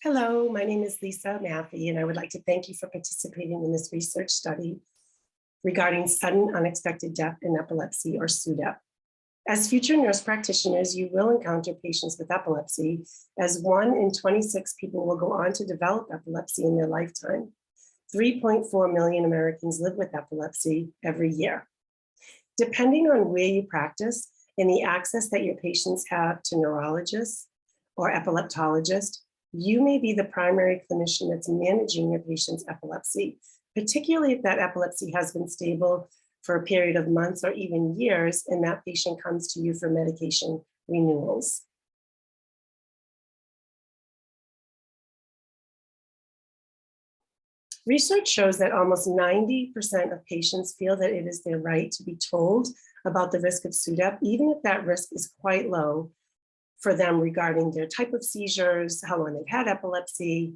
Hello, my name is Lisa Maffey, and I would like to thank you for participating in this research study regarding sudden unexpected death in epilepsy, or SUDEP. As future nurse practitioners, you will encounter patients with epilepsy, as 1 in 26 people will go on to develop epilepsy in their lifetime. 3.4 million Americans live with epilepsy every year. Depending on where you practice and the access that your patients have to neurologists or epileptologists, you may be the primary clinician that's managing your patient's epilepsy, particularly if that epilepsy has been stable for a period of months or even years, and that patient comes to you for medication renewals. Research shows that almost 90% of patients feel that it is their right to be told about the risk of SUDEP, even if that risk is quite low for them regarding their type of seizures, how long they've had epilepsy.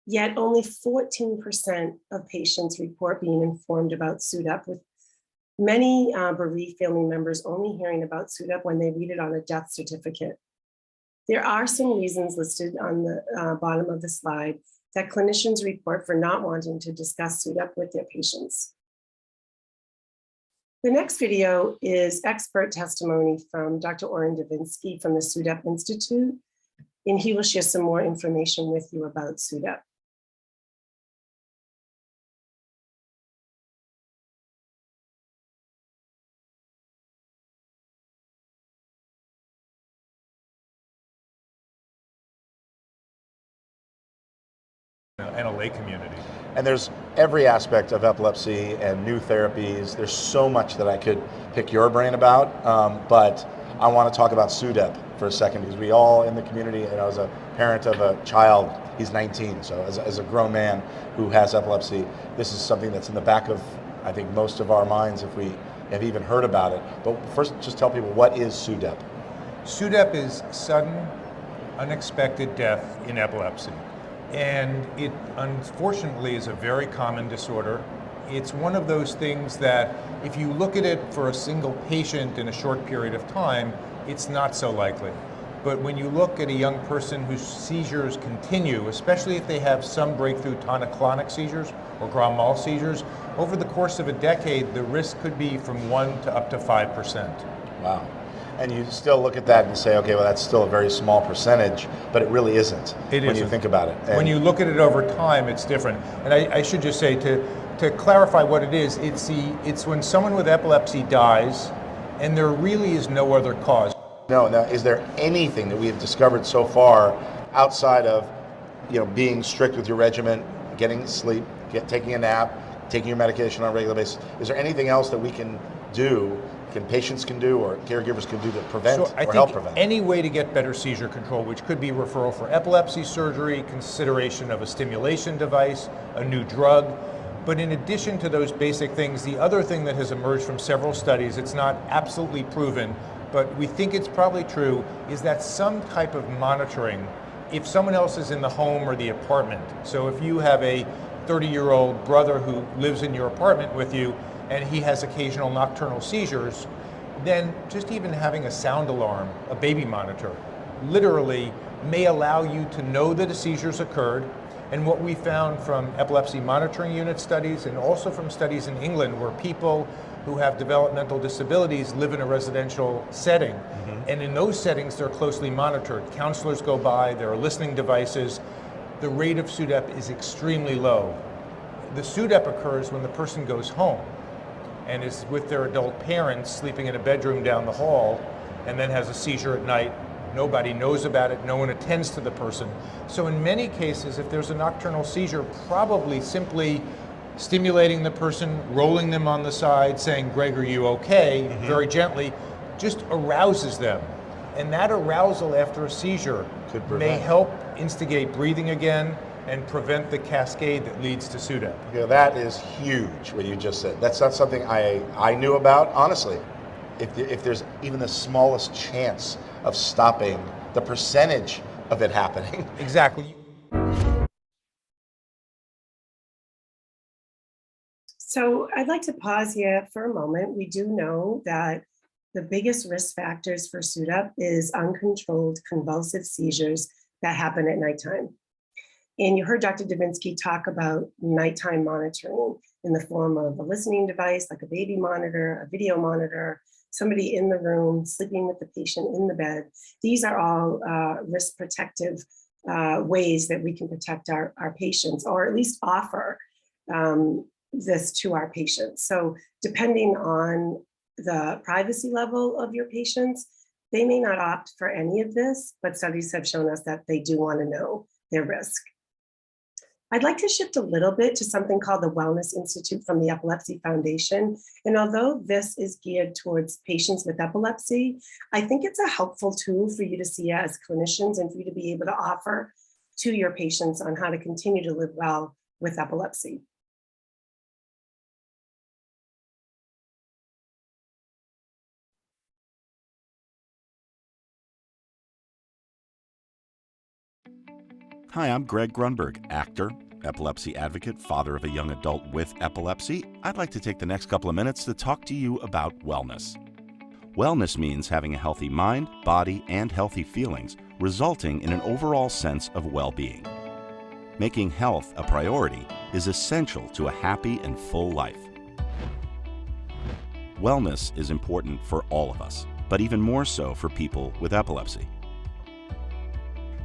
Yet only 14% of patients report being informed about SUDEP, with many bereaved family members only hearing about SUDEP when they read it on a death certificate. There are some reasons listed on the bottom of the slide that clinicians report for not wanting to discuss SUDEP with their patients. The next video is expert testimony from Dr. Oren Davinsky from the SUDEP Institute, and he will share some more information with you about SUDEP. And a lay community. And there's every aspect of epilepsy and new therapies. There's so much that I could pick your brain about, but I want to talk about SUDEP for a second, because we all in the community, and I was a parent of a child, he's 19, so as a grown man who has epilepsy, this is something that's in the back of, I think, most of our minds if we have even heard about it. But first, just tell people, what is SUDEP? SUDEP is sudden, unexpected death in epilepsy. And it unfortunately is a very common disorder. It's one of those things that if you look at it for a single patient in a short period of time, it's not so likely. But when you look at a young person whose seizures continue, especially if they have some breakthrough tonic-clonic seizures or grand mal seizures, over the course of a decade, the risk could be from 1 to up to 5%. Wow. And you still look at that and say, okay, well, that's still a very small percentage, but it really isn't when you think about it. And when you look at it over time, it's different. And I should just say, to clarify what it is, it's when someone with epilepsy dies and there really is no other cause. Now, is there anything that we have discovered so far outside of, being strict with your regimen, getting sleep, taking a nap, taking your medication on a regular basis? Is there anything else that we can do, patients can do, or caregivers can do to prevent or help prevent? Any way to get better seizure control, which could be referral for epilepsy surgery, consideration of a stimulation device, a new drug. But in addition to those basic things, the other thing that has emerged from several studies, it's not absolutely proven, but we think it's probably true, is that some type of monitoring, if someone else is in the home or the apartment. So if you have a 30-year-old brother who lives in your apartment with you, and he has occasional nocturnal seizures, then just even having a sound alarm, a baby monitor, literally may allow you to know that a seizure's occurred. And what we found from epilepsy monitoring unit studies, and also from studies in England, where people who have developmental disabilities live in a residential setting. And in those settings, they're closely monitored. Counselors go by, there are listening devices. The rate of SUDEP is extremely low. The SUDEP occurs when the person goes home and is with their adult parents sleeping in a bedroom down the hall, and then has a seizure at night. Nobody knows about it, no one attends to the person. So in many cases, if there's a nocturnal seizure, probably simply stimulating the person, rolling them on the side, saying, "Greg, are you okay?" Very gently, just arouses them. And that arousal after a seizure may help instigate breathing again and prevent the cascade that leads to SUDEP. That is huge, what you just said. That's not something I knew about, honestly. If there's even the smallest chance of stopping the percentage of it happening. Exactly. So I'd like to pause here for a moment. We do know that the biggest risk factors for SUDEP is uncontrolled convulsive seizures that happen at nighttime. And you heard Dr. Dubinsky talk about nighttime monitoring in the form of a listening device, like a baby monitor, a video monitor, somebody in the room, sleeping with the patient in the bed. These are all risk protective ways that we can protect our patients, or at least offer this to our patients. So depending on the privacy level of your patients, they may not opt for any of this, but studies have shown us that they do want to know their risk. I'd like to shift a little bit to something called the Wellness Institute from the Epilepsy Foundation. And although this is geared towards patients with epilepsy, I think it's a helpful tool for you to see as clinicians and for you to be able to offer to your patients on how to continue to live well with epilepsy. Hi, I'm Greg Grunberg, actor, epilepsy advocate, father of a young adult with epilepsy. I'd like to take the next couple of minutes to talk to you about wellness. Wellness means having a healthy mind, body, and healthy feelings, resulting in an overall sense of well-being. Making health a priority is essential to a happy and full life. Wellness is important for all of us, but even more so for people with epilepsy.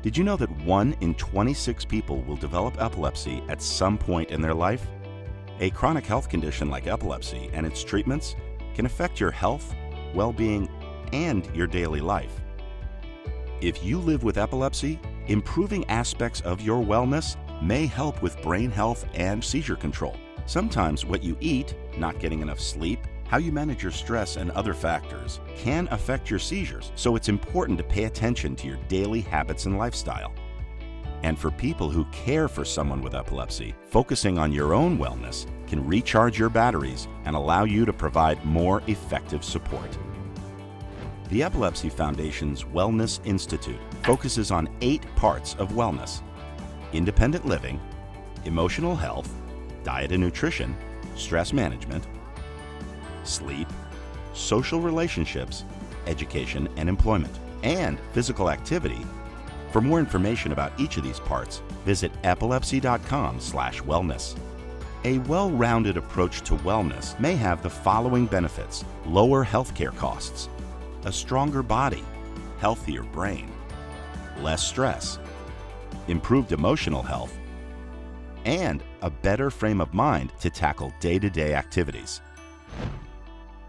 Did you know that 1 in 26 people will develop epilepsy at some point in their life? A chronic health condition like epilepsy and its treatments can affect your health, well-being, and your daily life. If you live with epilepsy, improving aspects of your wellness may help with brain health and seizure control. Sometimes what you eat, not getting enough sleep, how you manage your stress and other factors can affect your seizures, so it's important to pay attention to your daily habits and lifestyle. And for people who care for someone with epilepsy, focusing on your own wellness can recharge your batteries and allow you to provide more effective support. The Epilepsy Foundation's Wellness Institute focuses on 8 parts of wellness: independent living, emotional health, diet and nutrition, stress management, sleep, social relationships, education and employment, and physical activity. For more information about each of these parts, visit epilepsy.com/wellness. A well-rounded approach to wellness may have the following benefits: lower healthcare costs, a stronger body, healthier brain, less stress, improved emotional health, and a better frame of mind to tackle day-to-day activities.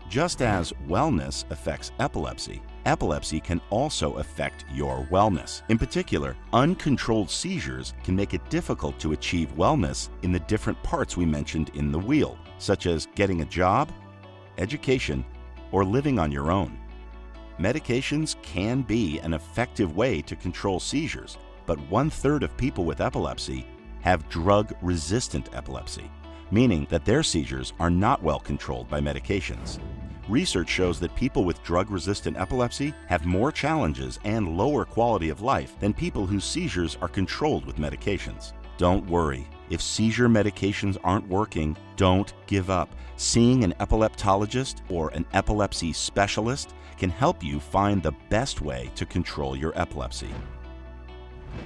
Just as wellness affects epilepsy, epilepsy can also affect your wellness. In particular, uncontrolled seizures can make it difficult to achieve wellness in the different parts we mentioned in the wheel, such as getting a job, education, or living on your own. Medications can be an effective way to control seizures, but 1/3 of people with epilepsy have drug-resistant epilepsy, meaning that their seizures are not well controlled by medications. Research shows that people with drug-resistant epilepsy have more challenges and lower quality of life than people whose seizures are controlled with medications. Don't worry. If seizure medications aren't working, don't give up. Seeing an epileptologist or an epilepsy specialist can help you find the best way to control your epilepsy.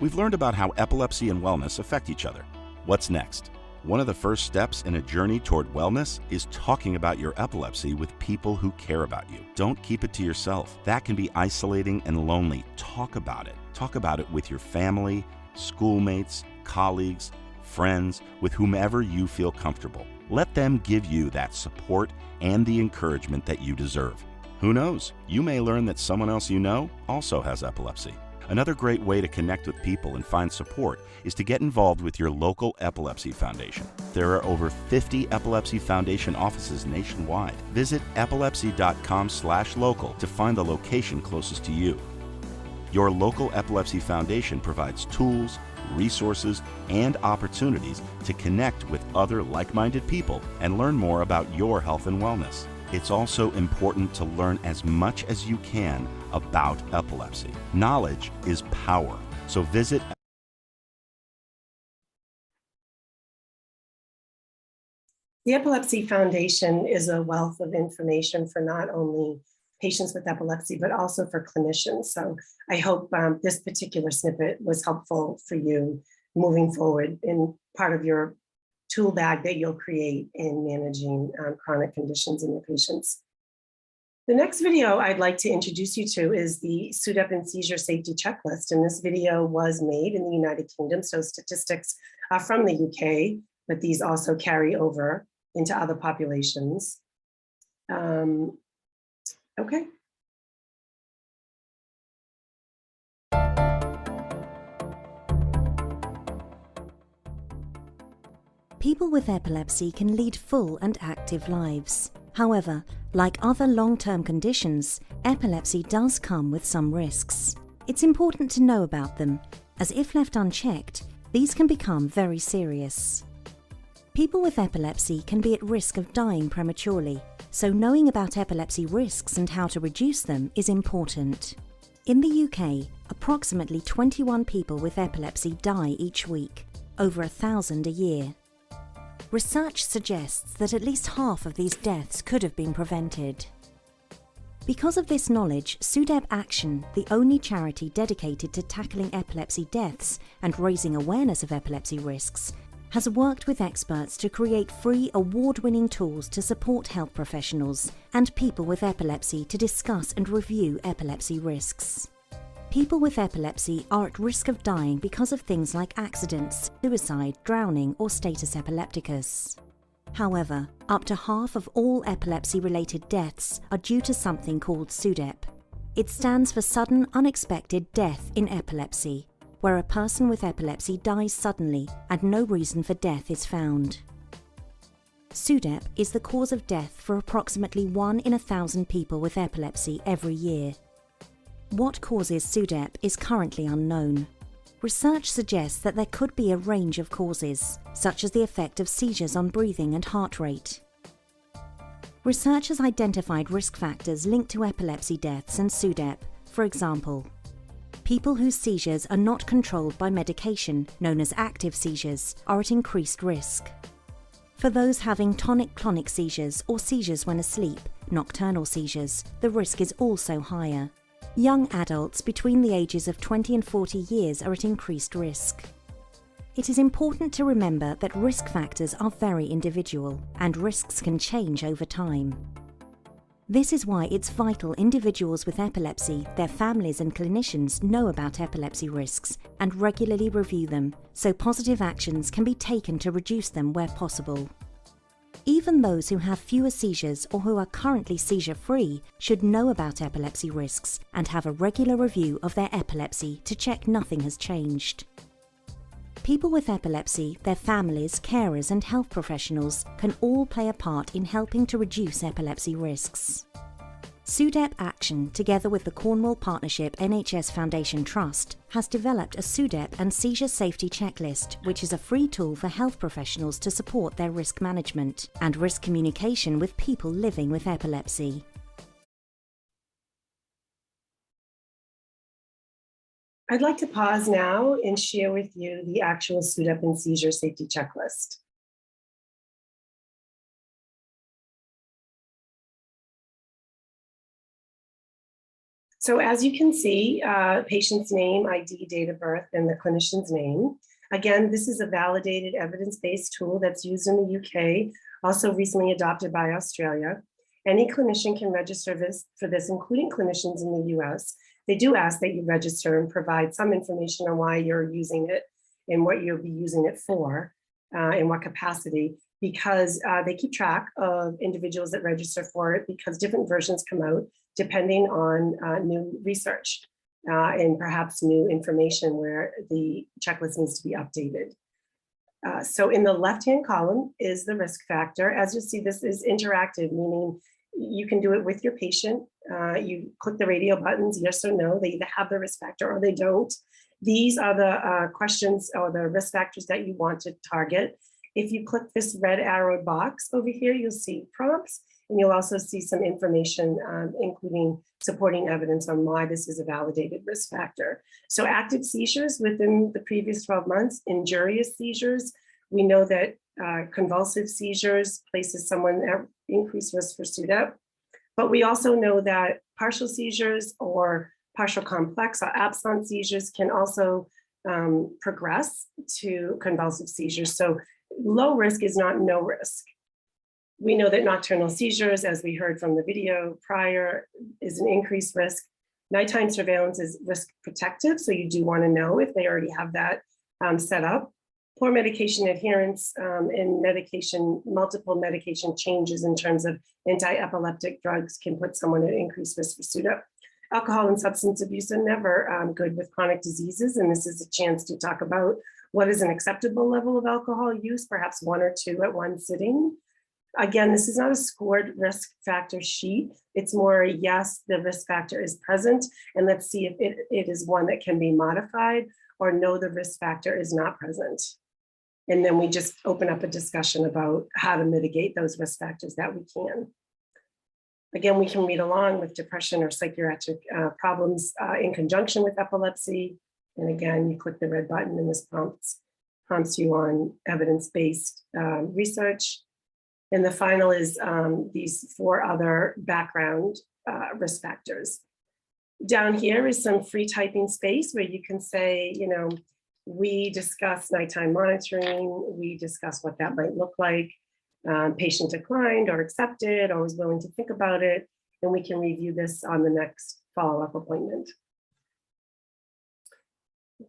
We've learned about how epilepsy and wellness affect each other. What's next? One of the first steps in a journey toward wellness is talking about your epilepsy with people who care about you. Don't keep it to yourself. That can be isolating and lonely. Talk about it. Talk about it with your family, schoolmates, colleagues, friends, with whomever you feel comfortable. Let them give you that support and the encouragement that you deserve. Who knows? You may learn that someone else you know also has epilepsy. Another great way to connect with people and find support is to get involved with your local epilepsy foundation. There are over 50 Epilepsy Foundation offices nationwide. Visit epilepsy.com/local to find the location closest to you. Your local Epilepsy Foundation provides tools, resources, and opportunities to connect with other like-minded people and learn more about your health and wellness. It's also important to learn as much as you can about epilepsy. Knowledge is power. So visit The Epilepsy Foundation is a wealth of information for not only patients with epilepsy, but also for clinicians. So I hope this particular snippet was helpful for you moving forward in part of your tool bag that you'll create in managing chronic conditions in your patients. The next video I'd like to introduce you to is the SUDEP and seizure safety checklist. And this video was made in the United Kingdom, so statistics are from the UK, but these also carry over into other populations. Okay. People with epilepsy can lead full and active lives. However, like other long-term conditions, epilepsy does come with some risks. It's important to know about them, as if left unchecked, these can become very serious. People with epilepsy can be at risk of dying prematurely, so knowing about epilepsy risks and how to reduce them is important. In the UK, approximately 21 people with epilepsy die each week, over 1,000 a year. Research suggests that at least half of these deaths could have been prevented. Because of this knowledge, SUDEP Action, the only charity dedicated to tackling epilepsy deaths and raising awareness of epilepsy risks, has worked with experts to create free award-winning tools to support health professionals and people with epilepsy to discuss and review epilepsy risks. People with epilepsy are at risk of dying because of things like accidents, suicide, drowning, or status epilepticus. However, up to half of all epilepsy-related deaths are due to something called SUDEP. It stands for Sudden Unexpected Death in Epilepsy, where a person with epilepsy dies suddenly and no reason for death is found. SUDEP is the cause of death for approximately 1 in 1,000 people with epilepsy every year. What causes SUDEP is currently unknown. Research suggests that there could be a range of causes, such as the effect of seizures on breathing and heart rate. Researchers identified risk factors linked to epilepsy deaths and SUDEP, for example, people whose seizures are not controlled by medication, known as active seizures, are at increased risk. For those having tonic-clonic seizures or seizures when asleep, nocturnal seizures, the risk is also higher. Young adults between the ages of 20 and 40 years are at increased risk. It is important to remember that risk factors are very individual, and risks can change over time. This is why it's vital individuals with epilepsy, their families and clinicians know about epilepsy risks and regularly review them, so positive actions can be taken to reduce them where possible. Even those who have fewer seizures or who are currently seizure-free should know about epilepsy risks and have a regular review of their epilepsy to check nothing has changed. People with epilepsy, their families, carers and health professionals can all play a part in helping to reduce epilepsy risks. SUDEP Action, together with the Cornwall Partnership NHS Foundation Trust, has developed a SUDEP and seizure safety checklist, which is a free tool for health professionals to support their risk management and risk communication with people living with epilepsy. I'd like to pause now and share with you the actual SUDEP and seizure safety checklist. So as you can see, patient's name, ID, date of birth, and the clinician's name. Again, this is a validated evidence-based tool that's used in the UK, also recently adopted by Australia. Any clinician can register for this, including clinicians in the US. They do ask that you register and provide some information on why you're using it and what you'll be using it for, in what capacity, because they keep track of individuals that register for it because different versions come out depending on new research and perhaps new information where the checklist needs to be updated. So in the left-hand column is the risk factor. As you see, this is interactive, meaning you can do it with your patient. You click the radio buttons, yes or no. They either have the risk factor or they don't. These are the questions or the risk factors that you want to target. If you click this red arrowed box over here, you'll see prompts, and you'll also see some information, including supporting evidence on why this is a validated risk factor. So active seizures within the previous 12 months, injurious seizures, we know that convulsive seizures places someone at increased risk for SUDEP, but we also know that partial seizures or partial complex or absent seizures can also progress to convulsive seizures. So low risk is not no risk. We know that nocturnal seizures, as we heard from the video prior, is an increased risk. Nighttime surveillance is risk protective, so you do want to know if they already have that set up. Poor medication adherence and multiple medication changes in terms of anti-epileptic drugs can put someone at increased risk for SUDEP. Alcohol and substance abuse are never good with chronic diseases, and this is a chance to talk about what is an acceptable level of alcohol use, perhaps 1 or 2 at one sitting. Again, this is not a scored risk factor sheet. It's more, yes, the risk factor is present, and let's see if it is one that can be modified, or no, the risk factor is not present. And then we just open up a discussion about how to mitigate those risk factors that we can. Again, we can read along with depression or psychiatric problems in conjunction with epilepsy. And again, you click the red button and this prompts you on evidence-based research. And the final is these 4 other background risk factors. Down here is some free typing space where you can say, you know, we discuss nighttime monitoring, we discuss what that might look like, patient declined or accepted or was willing to think about it, and we can review this on the next follow-up appointment.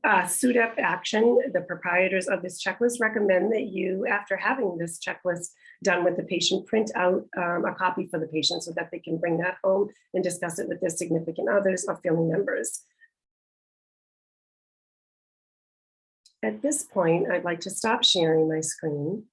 SUDEP action, the proprietors of this checklist recommend that you, after having this checklist done with the patient, print out a copy for the patient so that they can bring that home and discuss it with their significant others or family members. At this point, I'd like to stop sharing my screen.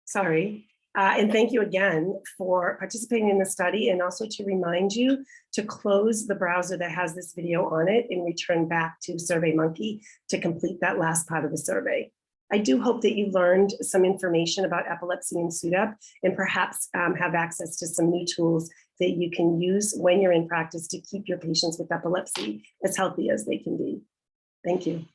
Sorry. And thank you again for participating in the study, and also to remind you to close the browser that has this video on it and return back to SurveyMonkey to complete that last part of the survey. I do hope that you learned some information about epilepsy and SUDEP, and perhaps have access to some new tools that you can use when you're in practice to keep your patients with epilepsy as healthy as they can be. Thank you.